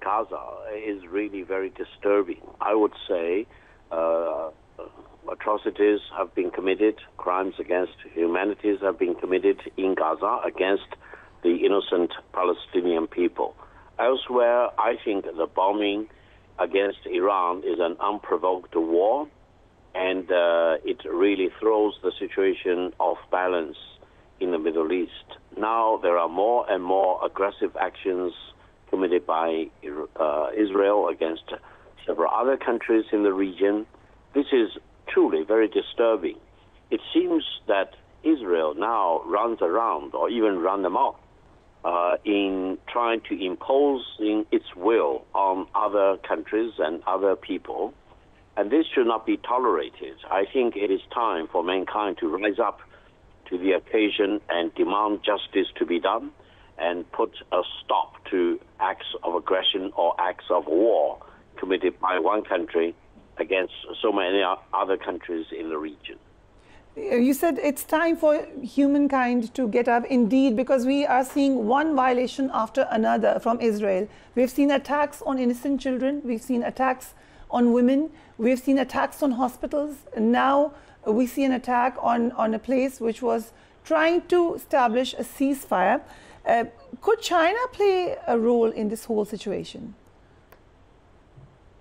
Gaza, is really very disturbing. I would say atrocities have been committed, crimes against humanity have been committed in Gaza against the innocent Palestinian people. Elsewhere, I think the bombing against Iran is an unprovoked war, and it really throws the situation off balance in the Middle East. Now there are more and more aggressive actions committed by Israel against several other countries in the region. This is truly very disturbing. It seems that Israel now runs around or even run amok in trying to impose its will on other countries and other people. And this should not be tolerated. I think it is time for mankind to rise up to the occasion and demand justice to be done and put a stop to acts of aggression or acts of war committed by one country against so many other countries in the region. You said it's time for humankind to get up, indeed, because we are seeing one violation after another from Israel. We've seen attacks on innocent children. We've seen attacks on women. We've seen attacks on hospitals. And now we see an attack on a place which was trying to establish a ceasefire. Could China play a role in this whole situation?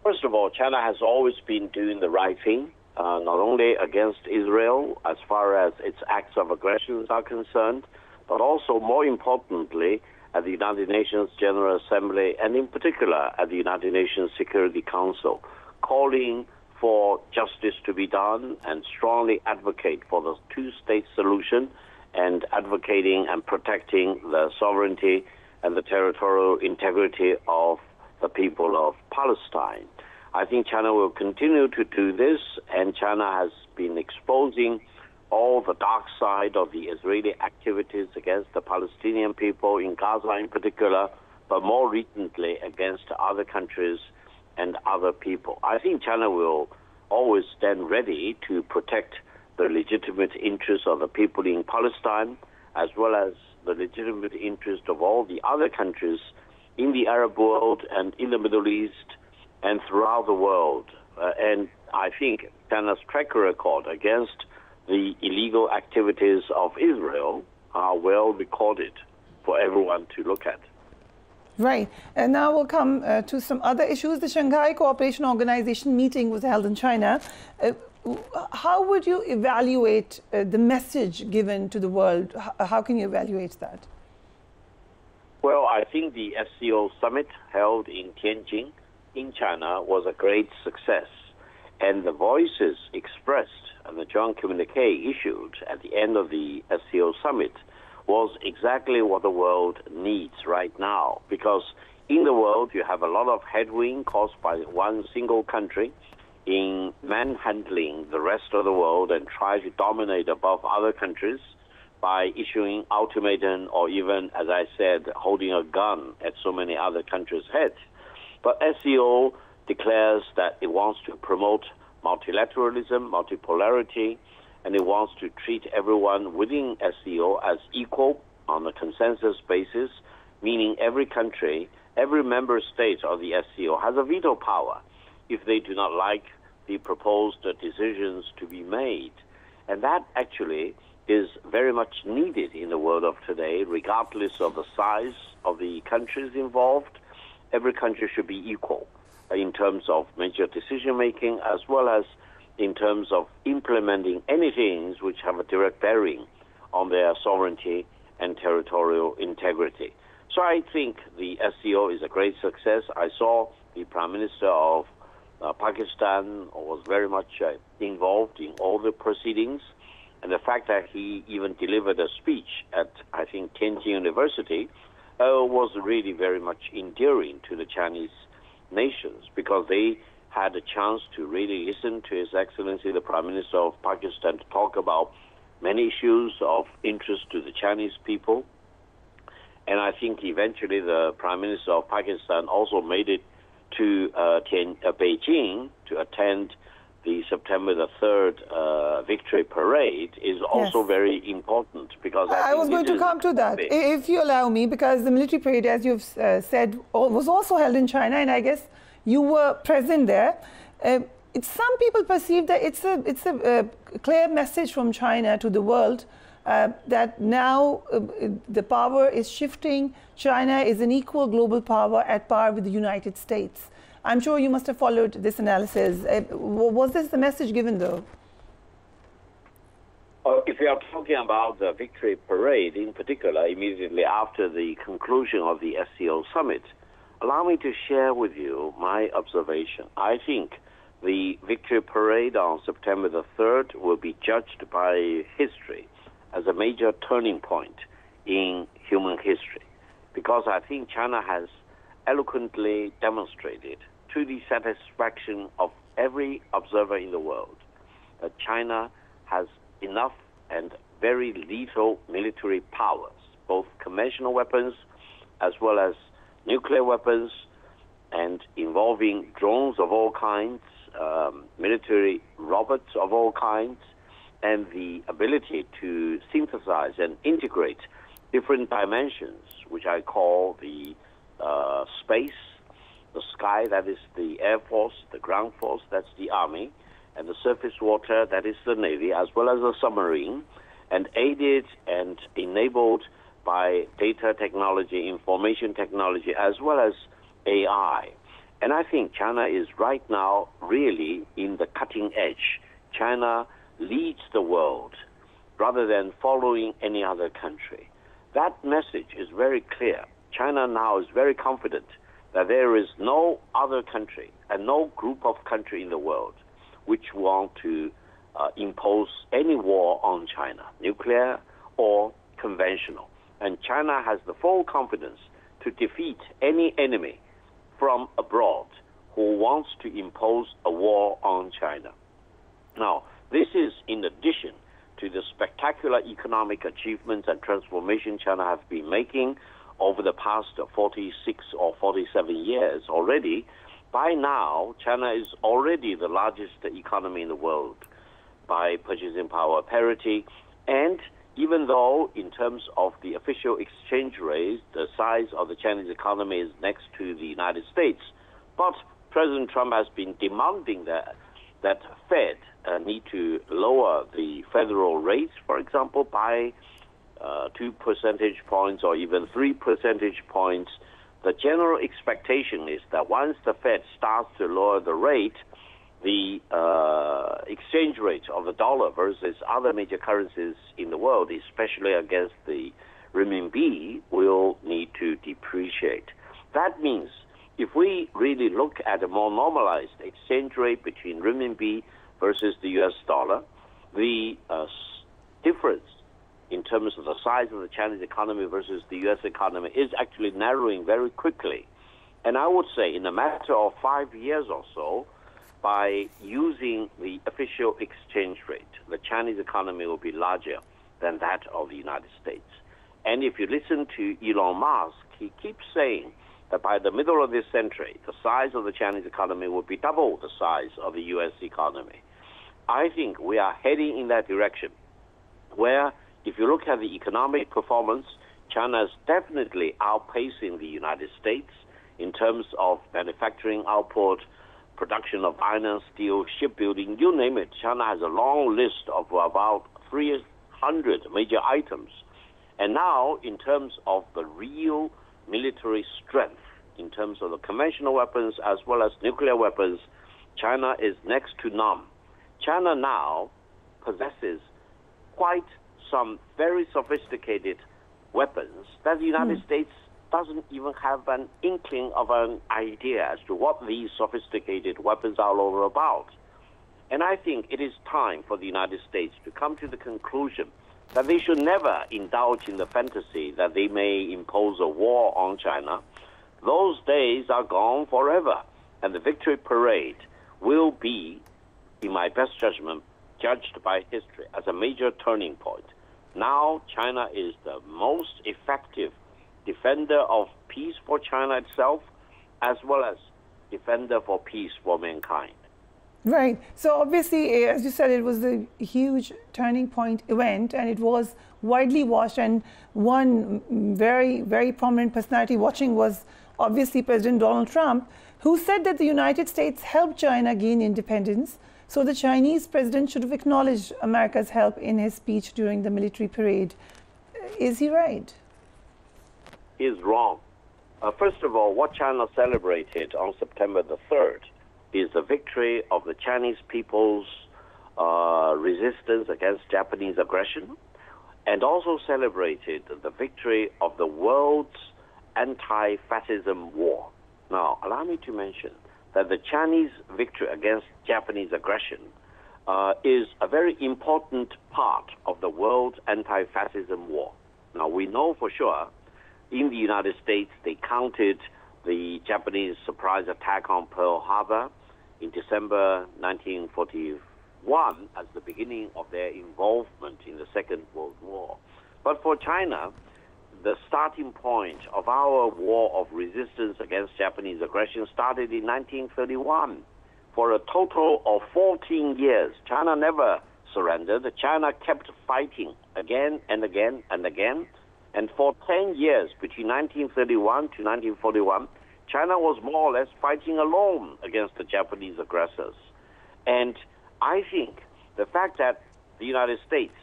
First of all, China has always been doing the right thing. Not only against Israel as far as its acts of aggression are concerned, but also more importantly at the United Nations General Assembly and in particular at the United Nations Security Council, calling for justice to be done and strongly advocate for the two-state solution and advocating and protecting the sovereignty and the territorial integrity of the people of Palestine. I think China will continue to do this, and China has been exposing all the dark side of the Israeli activities against the Palestinian people in Gaza in particular, but more recently against other countries and other people. I think China will always stand ready to protect the legitimate interests of the people in Palestine, as well as the legitimate interest of all the other countries in the Arab world and in the Middle East and throughout the world. And I think China's track record against the illegal activities of Israel are well recorded for everyone to look at. Right. And now we'll come to some other issues. The Shanghai Cooperation Organization meeting was held in China. How would you evaluate the message given to the world? How can you evaluate that? Well, I think the SCO summit held in Tianjin in China was a great success. And the voices expressed and the joint communique issued at the end of the SCO summit was exactly what the world needs right now. Because in the world, you have a lot of headwind caused by one single country in manhandling the rest of the world and try to dominate above other countries by issuing ultimatum or even, as I said, holding a gun at so many other countries' heads. But SCO declares that it wants to promote multilateralism, multipolarity, and it wants to treat everyone within SCO as equal on a consensus basis, meaning every country, every member state of the SCO has a veto power if they do not like the proposed decisions to be made. And that actually is very much needed in the world of today, regardless of the size of the countries involved. Every country should be equal in terms of major decision-making as well as in terms of implementing any things which have a direct bearing on their sovereignty and territorial integrity. So I think the SCO is a great success. I saw the Prime Minister of Pakistan was very much involved in all the proceedings. And the fact that he even delivered a speech at, I think, Tianjin University was really very much endearing to the Chinese nations because they had a chance to really listen to His Excellency, the Prime Minister of Pakistan, to talk about many issues of interest to the Chinese people. And I think eventually the Prime Minister of Pakistan also made it to Beijing to attend the September the 3rd victory parade is also very important because I was going to come to that, if you allow me, because the military parade, as you've said, was also held in China, and I guess you were present there. Some people perceive that it's a clear message from China to the world that now the power is shifting. China is an equal global power at par with the United States. I'm sure you must have followed this analysis. Was this the message given, though? If we are talking about the victory parade, in particular, immediately after the conclusion of the SCO summit, allow me to share with you my observation. I think the victory parade on September the 3rd will be judged by history as a major turning point in human history. because I think China has eloquently demonstrated to the satisfaction of every observer in the world that China has enough and very lethal military powers, both conventional weapons as well as nuclear weapons, and involving drones of all kinds, military robots of all kinds, and the ability to synthesize and integrate different dimensions, which I call the space, the sky, that is the Air Force, the ground force, that's the Army, and the surface water, that is the Navy, as well as the submarine, and aided and enabled by data technology, information technology, as well as AI. And I think China is right now really in the cutting edge. China leads the world rather than following any other country. That message is very clear. China now is very confident that there is no other country and no group of countries in the world which want to impose any war on China, nuclear or conventional. And China has the full confidence to defeat any enemy from abroad who wants to impose a war on China. Now, this is in addition to the spectacular economic achievements and transformation China has been making over the past 46 or 47 years already. By now, China is already the largest economy in the world by purchasing power parity. And even though in terms of the official exchange rate, the size of the Chinese economy is next to the United States, but President Trump has been demanding that Fed need to lower the federal rates, for example, by 2 percentage points or even 3 percentage points. The general expectation is that once the Fed starts to lower the rate, the exchange rate of the dollar versus other major currencies in the world, especially against the renminbi, will need to depreciate. That means if we really look at a more normalized exchange rate between renminbi versus the US dollar, the difference in terms of the size of the Chinese economy versus the US economy is actually narrowing very quickly. And I would say in a matter of 5 years or so, by using the official exchange rate, the Chinese economy will be larger than that of the United States. And if you listen to Elon Musk, he keeps saying that by the middle of this century, the size of the Chinese economy will be double the size of the US economy. I think we are heading in that direction, where if you look at the economic performance, China is definitely outpacing the United States in terms of manufacturing output, production of iron and steel, shipbuilding, you name it. China has a long list of about 300 major items. And now, in terms of the real military strength, in terms of the conventional weapons as well as nuclear weapons, China is next to none. China now possesses quite some very sophisticated weapons that the United States doesn't even have an inkling of an idea as to what these sophisticated weapons are all about. And I think it is time for the United States to come to the conclusion that they should never indulge in the fantasy that they may impose a war on China. Those days are gone forever, and the victory parade will be, in my best judgment, judged by history as a major turning point. Now China is the most effective defender of peace for China itself, as well as defender for peace for mankind. Right. So obviously, as you said, it was a huge turning point event, and it was widely watched. And one very, very prominent personality watching was obviously President Donald Trump, who said that the United States helped China gain independence. So the Chinese president should have acknowledged America's help in his speech during the military parade. Is he right? He is wrong. First of all, what China celebrated on September the 3rd is the victory of the Chinese people's resistance against Japanese aggression, and also celebrated the victory of the world's anti-fascism war. Now, allow me to mention that the Chinese victory against Japanese aggression is a very important part of the world's anti-fascism war. Now, we know for sure in the United States, they countered the Japanese surprise attack on Pearl Harbor in December 1941 as the beginning of their involvement in the Second World War. But for China, the starting point of our war of resistance against Japanese aggression started in 1931. For a total of 14 years, China never surrendered. China kept fighting again and again and again. And for 10 years, between 1931 to 1941, China was more or less fighting alone against the Japanese aggressors. And I think the fact that the United States,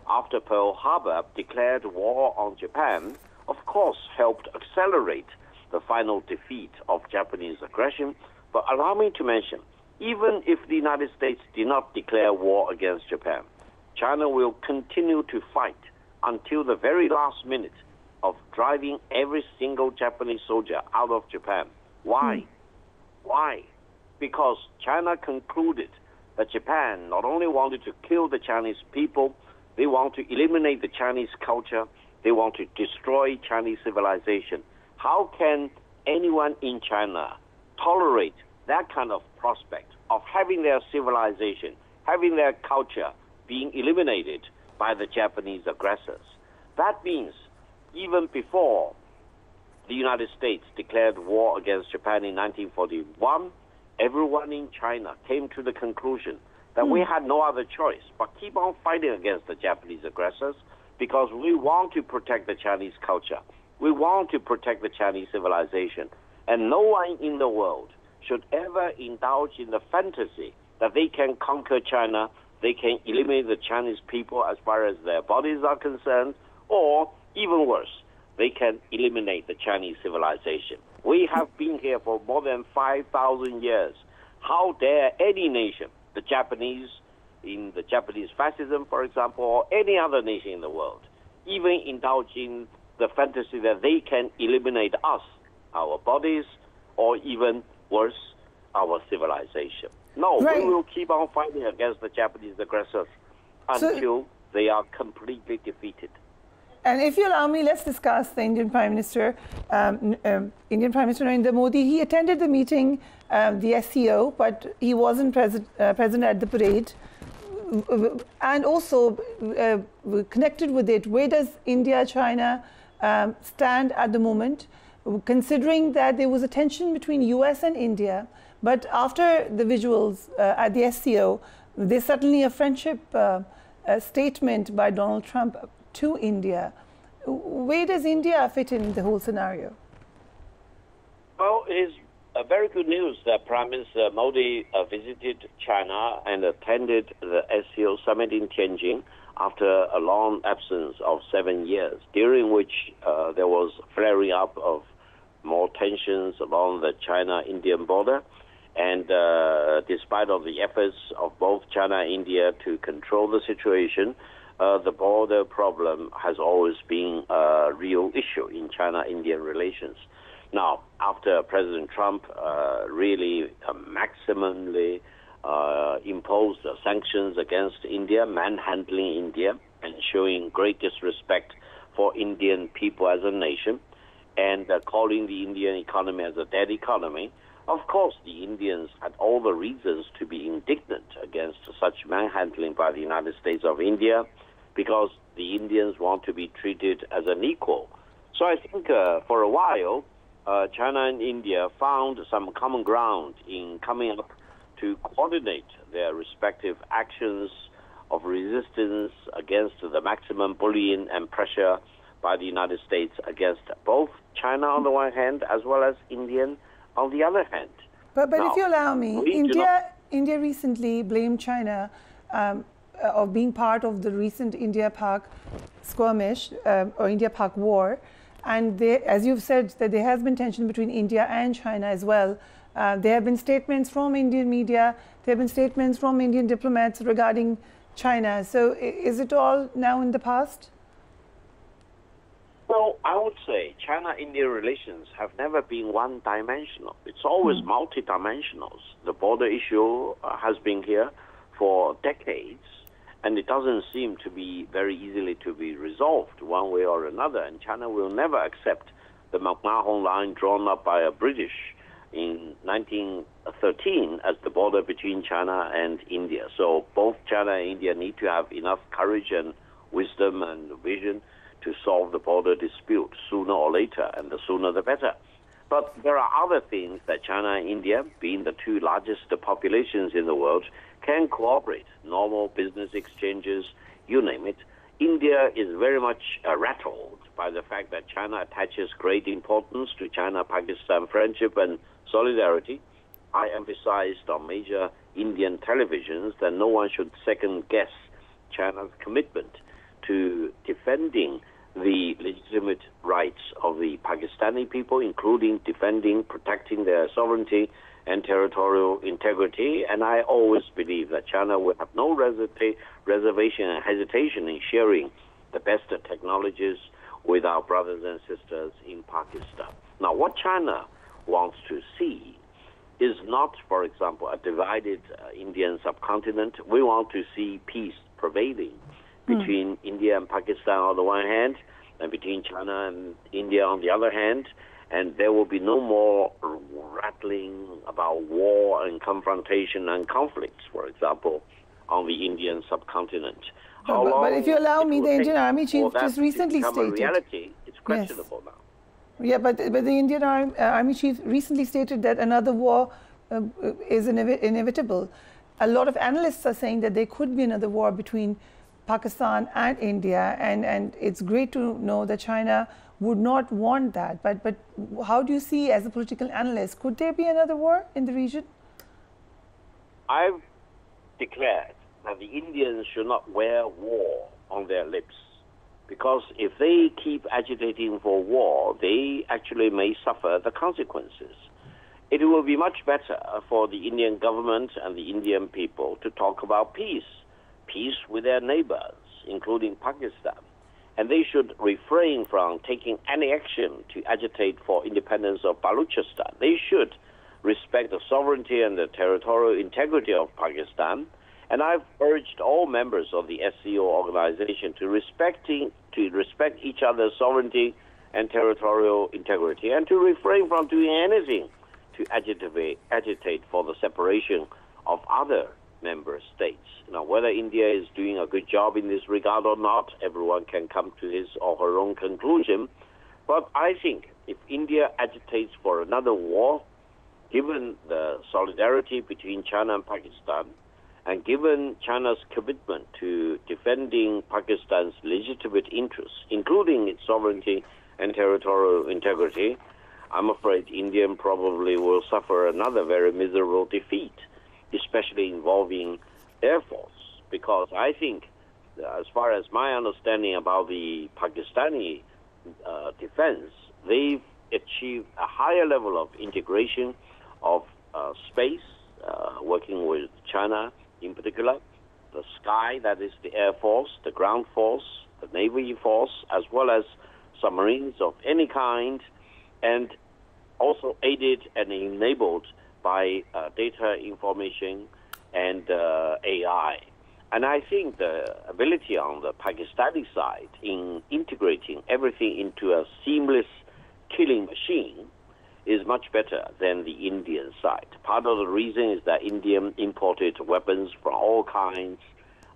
after Pearl Harbor, declared war on Japan, of course, helped accelerate the final defeat of Japanese aggression. But allow me to mention, even if the United States did not declare war against Japan, China will continue to fight until the very last minute of driving every single Japanese soldier out of Japan. Why? Why? Because China concluded that Japan not only wanted to kill the Chinese people, they want to eliminate the Chinese culture, they want to destroy Chinese civilization. How can anyone in China tolerate that kind of prospect of having their civilization, having their culture being eliminated by the Japanese aggressors? That means even before the United States declared war against Japan in 1941, everyone in China came to the conclusion that we had no other choice but keep on fighting against the Japanese aggressors because we want to protect the Chinese culture. We want to protect the Chinese civilization. And no one in the world should ever indulge in the fantasy that they can conquer China, they can eliminate the Chinese people as far as their bodies are concerned, or even worse, they can eliminate the Chinese civilization. We have been here for more than 5,000 years. How dare any nation, the Japanese, in the Japanese fascism, for example, or any other nation in the world, even indulge in the fantasy that they can eliminate us, our bodies, or even worse, our civilization. No, we will keep on fighting against the Japanese aggressors until they are completely defeated. And if you allow me, let's discuss the Indian Prime Minister, Indian Prime Minister Narendra Modi. He attended the meeting, the SCO, but he wasn't present at the parade. And also, connected with it, where does India, China stand at the moment, considering that there was a tension between US and India, but after the visuals at the SCO, there's certainly a friendship statement by Donald Trump to India. Where does India fit in the whole scenario? Well, it is very good news that Prime Minister Modi visited China and attended the SCO summit in Tianjin after a long absence of 7 years, during which there was flaring up of more tensions along the China-Indian border. And despite of the efforts of both China and India to control the situation, the border problem has always been a real issue in China-Indian relations. Now, after President Trump really maximally imposed sanctions against India, manhandling India, and showing great disrespect for Indian people as a nation, and calling the Indian economy as a dead economy, of course, the Indians had all the reasons to be indignant against such manhandling by the United States of India, because the Indians want to be treated as an equal. So I think for a while, China and India found some common ground in coming up to coordinate their respective actions of resistance against the maximum bullying and pressure by the United States against both China on the one hand as well as India on the other hand. But now, if you allow me, India recently blamed China of being part of the recent India-Pak skirmish or India-Pak war. And as you've said, that there has been tension between India and China as well. There have been statements from Indian media, there have been statements from Indian diplomats regarding China. So is it all now in the past? Well, I would say China-India relations have never been one-dimensional. It's always multidimensional. The border issue has been here for decades, and it doesn't seem to be very easily to be resolved one way or another. And China will never accept the McMahon line drawn up by a British in 1913 as the border between China and India. So both China and India need to have enough courage and wisdom and vision to solve the border dispute sooner or later, and the sooner the better. But there are other things that China and India, being the two largest populations in the world, can cooperate. Normal business exchanges, you name it. India is very much rattled by the fact that China attaches great importance to China-Pakistan friendship and solidarity. I emphasized on major Indian televisions that no one should second-guess China's commitment to defending the legitimate rights of the Pakistani people, including defending, protecting their sovereignty and territorial integrity. And I always believe that China will have no reservation and hesitation in sharing the best technologies with our brothers and sisters in Pakistan. Now, what China wants to see is not, for example, a divided Indian subcontinent. We want to see peace prevailing between India and Pakistan on the one hand, and between China and India on the other hand, and there will be no more rattling about war and confrontation and conflicts, for example, on the Indian subcontinent. But if you allow me, the Indian Army Chief just recently stated... reality, it's questionable now. Yeah, but the Indian Army Chief recently stated that another war is inevitable. A lot of analysts are saying that there could be another war between Pakistan and India, and it's great to know that China would not want that. But how do you see, as a political analyst, could there be another war in the region? I've declared that the Indians should not wear war on their lips, because if they keep agitating for war, they actually may suffer the consequences. It will be much better for the Indian government and the Indian people to talk about peace with their neighbors, including Pakistan. And they should refrain from taking any action to agitate for independence of Balochistan. They should respect the sovereignty and the territorial integrity of Pakistan. And I've urged all members of the SCO organization to respect each other's sovereignty and territorial integrity, and to refrain from doing anything to agitate for the separation of other member states. Now, whether India is doing a good job in this regard or not, everyone can come to his or her own conclusion. But I think if India agitates for another war, given the solidarity between China and Pakistan, and given China's commitment to defending Pakistan's legitimate interests, including its sovereignty and territorial integrity, I'm afraid India probably will suffer another very miserable defeat, especially involving Air Force, because I think, as far as my understanding about the Pakistani defense, they've achieved a higher level of integration of space, working with China in particular, the sky, that is the Air Force, the ground force, the Navy force, as well as submarines of any kind, and also aided and enabled by data information and AI. And I think the ability on the Pakistani side in integrating everything into a seamless killing machine is much better than the Indian side. Part of the reason is that India imported weapons from all kinds,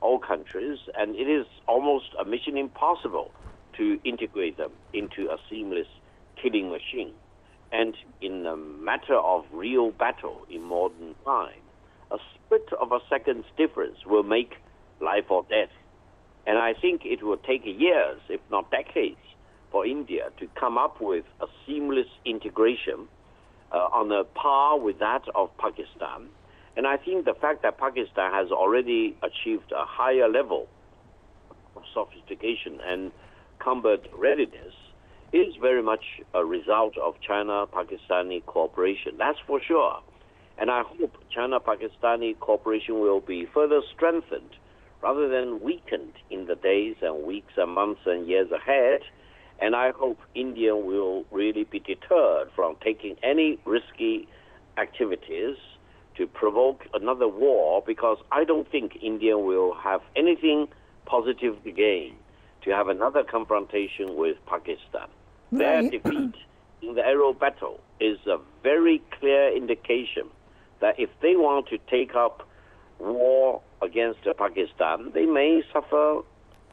all countries, and it is almost a mission impossible to integrate them into a seamless killing machine. And in a matter of real battle in modern time, a split of a second's difference will make life or death. And I think it will take years, if not decades, for India to come up with a seamless integration on a par with that of Pakistan. And I think the fact that Pakistan has already achieved a higher level of sophistication and combat readiness is very much a result of China-Pakistani cooperation. That's for sure. And I hope China-Pakistani cooperation will be further strengthened rather than weakened in the days and weeks and months and years ahead. And I hope India will really be deterred from taking any risky activities to provoke another war, because I don't think India will have anything positive to gain to have another confrontation with Pakistan. Their defeat in the Arrow battle is a very clear indication that if they want to take up war against Pakistan, they may suffer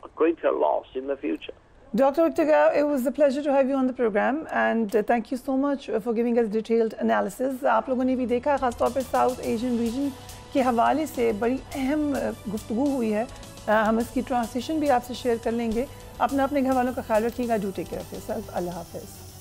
a greater loss in the future. Dr. Victor, it was a pleasure to have you on the program and thank you so much for giving us detailed analysis. आप लोगों ने भी देखा खासतौर पर south Asian region के हवाले से बड़ी अहम गुफ्तगू हुई है। हम इसकी ट्रांसलेशन भी आपसे शेयर कर लेंगे। अपने घर वालों का ख्याल रखिएगा। Do take care of yourself. अल्लाह हाफिज़।